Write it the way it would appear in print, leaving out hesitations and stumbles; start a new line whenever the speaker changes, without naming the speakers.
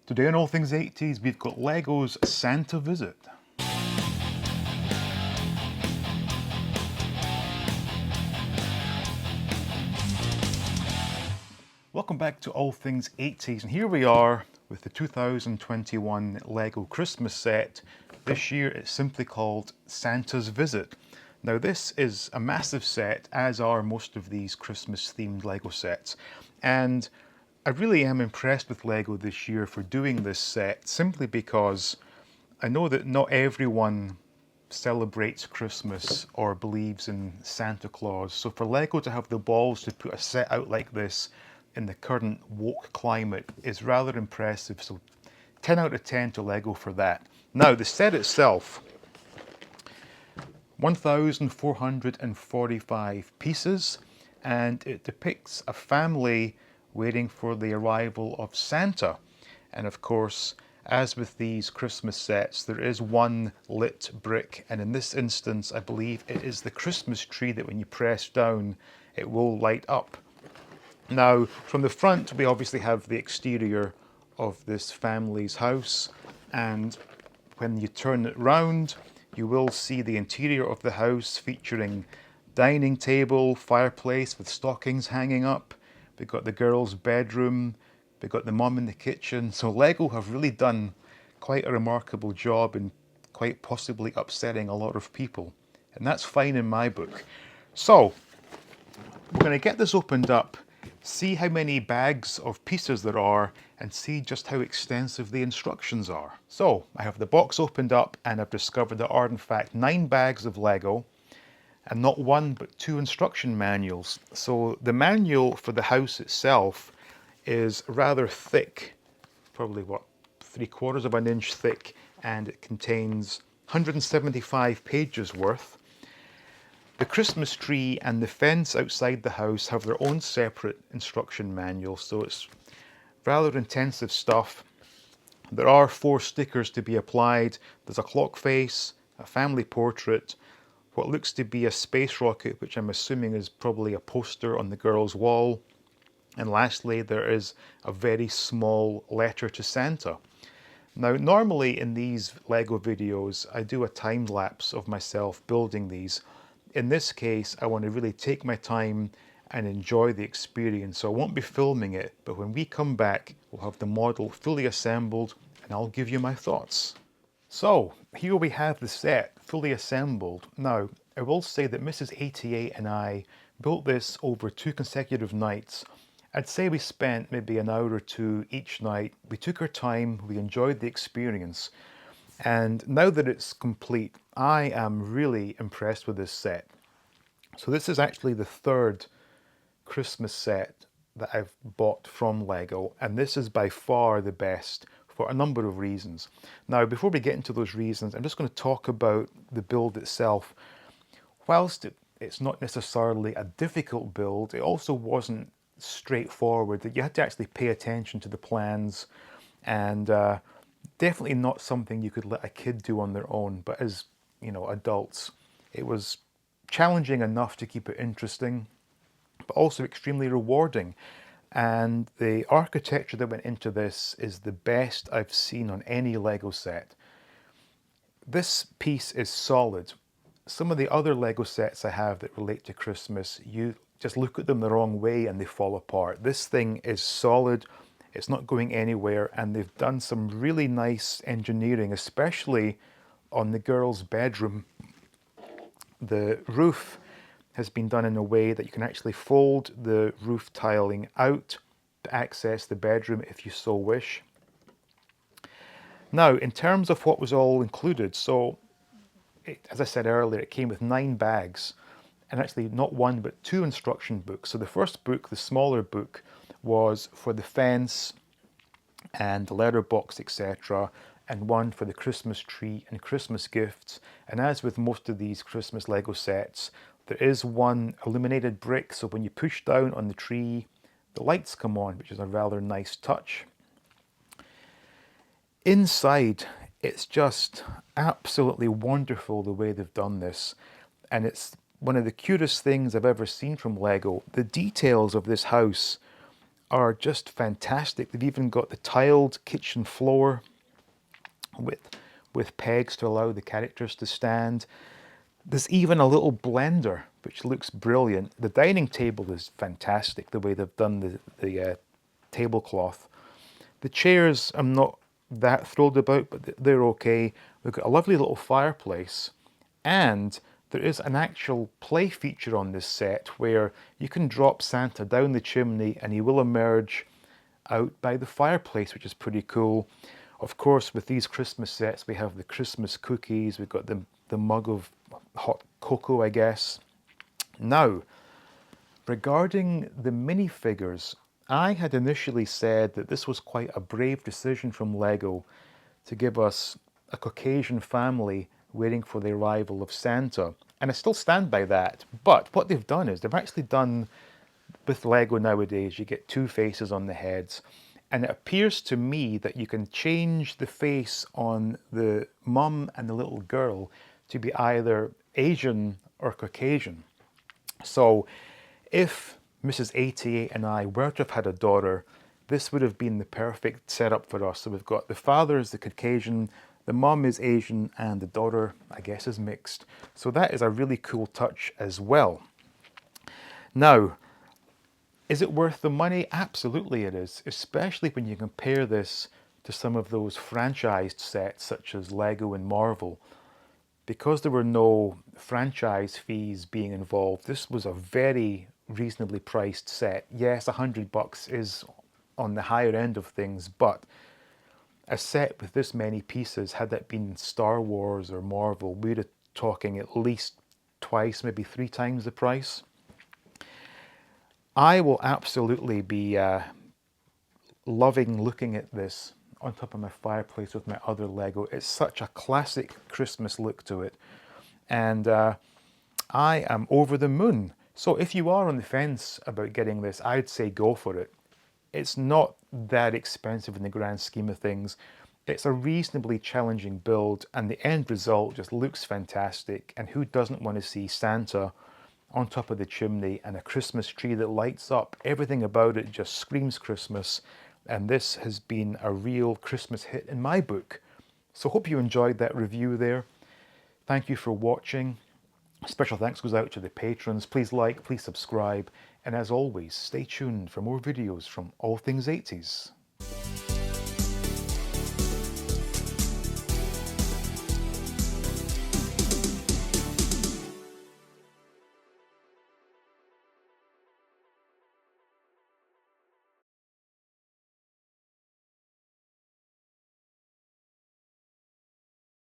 Today on All Things 80s, we've got Lego's Santa Visit. Welcome back to All Things 80s, and here we are with the 2021 Lego Christmas set. This year it's simply called Santa's Visit. Now this is a massive set, as are most of these Christmas themed Lego sets, and I really am impressed with Lego this year for doing this set, simply because I know that not everyone celebrates Christmas or believes in Santa Claus. So for Lego to have the balls to put a set out like this in the current woke climate is rather impressive. So 10 out of 10 to Lego for that. Now the set itself, 1,445 pieces, and it depicts a family waiting for the arrival of Santa. And of course, as with these Christmas sets, there is one lit brick, and in this instance I believe it is the Christmas tree that when you press down it will light up. Now from the front we obviously have the exterior of this family's house, and when you turn it round you will see the interior of the house featuring dining table, fireplace with stockings hanging up. We've got the girls' bedroom, we've got the mum in the kitchen. So Lego have really done quite a remarkable job in quite possibly upsetting a lot of people. And that's fine in my book. So we're going to get this opened up, see how many bags of pieces there are, and see just how extensive the instructions are. So I have the box opened up and I've discovered there are in fact 9 bags of Lego, and not one but 2 instruction manuals. So the manual for the house itself is rather thick, probably what, 3/4 of an inch thick, and it contains 175 pages worth. The Christmas tree and the fence outside the house have their own separate instruction manual, so it's rather intensive stuff. There are 4 stickers to be applied. There's a clock face, a family portrait, what looks to be a space rocket, which I'm assuming is probably a poster on the girl's wall. And lastly, there is a very small letter to Santa. Now, normally in these Lego videos, I do a time lapse of myself building these. In this case, I want to really take my time and enjoy the experience. So I won't be filming it, but when we come back, we'll have the model fully assembled and I'll give you my thoughts. So here we have the set fully assembled. Now I will say that Mrs. 88 and I built this over 2 consecutive nights. I'd say we spent maybe an hour or 2 each night. We took our time, we enjoyed the experience, and now that it's complete, I am really impressed with this set. So this is actually the 3rd Christmas set that I've bought from Lego, and this is by far the best for a number of reasons. Now, before we get into those reasons, I'm just going to talk about the build itself. Whilst it's not necessarily a difficult build, it also wasn't straightforward. That you had to actually pay attention to the plans, and definitely not something you could let a kid do on their own. But as you know, adults, it was challenging enough to keep it interesting, but also extremely rewarding. And the architecture that went into this is the best I've seen on any Lego set. This piece is solid. Some of the other Lego sets I have that relate to Christmas, you just look at them the wrong way and they fall apart. This thing is solid, it's not going anywhere, and they've done some really nice engineering, especially on the girls' bedroom. The roof has been done in a way that you can actually fold the roof tiling out to access the bedroom if you so wish. Now, in terms of what was all included, so as I said earlier, it came with 9 bags, and actually not 1 but 2 instruction books. So the first book, the smaller book, was for the fence and the letterbox, etc., and 1 for the Christmas tree and Christmas gifts. And as with most of these Christmas Lego sets, there is 1 illuminated brick, so when you push down on the tree, the lights come on, which is a rather nice touch. Inside, it's just absolutely wonderful the way they've done this, and it's one of the cutest things I've ever seen from Lego. The details of this house are just fantastic. They've even got the tiled kitchen floor with pegs to allow the characters to stand. There's even a little blender, which looks brilliant. The dining table is fantastic, the way they've done the tablecloth. The chairs I'm not that thrilled about, but they're okay. We've got a lovely little fireplace, and there is an actual play feature on this set where you can drop Santa down the chimney and he will emerge out by the fireplace, which is pretty cool. Of course, with these Christmas sets, we have the Christmas cookies, we've got the mug of hot cocoa, I guess. Now, regarding the minifigures, I had initially said that this was quite a brave decision from LEGO to give us a Caucasian family waiting for the arrival of Santa. And I still stand by that. But what they've done is they've actually done, with LEGO nowadays, you get two faces on the heads. And it appears to me that you can change the face on the mum and the little girl to be either Asian or Caucasian. So if Mrs. 88 and I were to have had a daughter, this would have been the perfect setup for us. So we've got the father is the Caucasian, the mum is Asian, and the daughter, I guess, is mixed. So that is a really cool touch as well. Now, is it worth the money? Absolutely it is, especially when you compare this to some of those franchised sets such as Lego and Marvel. Because there were no franchise fees being involved, this was a very reasonably priced set. Yes, $100 is on the higher end of things, but a set with this many pieces, had that been Star Wars or Marvel, we'd be talking at least twice, maybe three times the price. I will absolutely be loving looking at this on top of my fireplace with my other Lego. It's such a classic Christmas look to it. And I am over the moon. So if you are on the fence about getting this, I'd say go for it. It's not that expensive in the grand scheme of things. It's a reasonably challenging build, and the end result just looks fantastic. And who doesn't want to see Santa on top of the chimney and a Christmas tree that lights up? Everything about it just screams Christmas. And this has been a real Christmas hit in my book. So hope you enjoyed that review there. Thank you for watching. Special thanks goes out to the patrons. Please like, please subscribe, and as always, stay tuned for more videos from All Things 80s.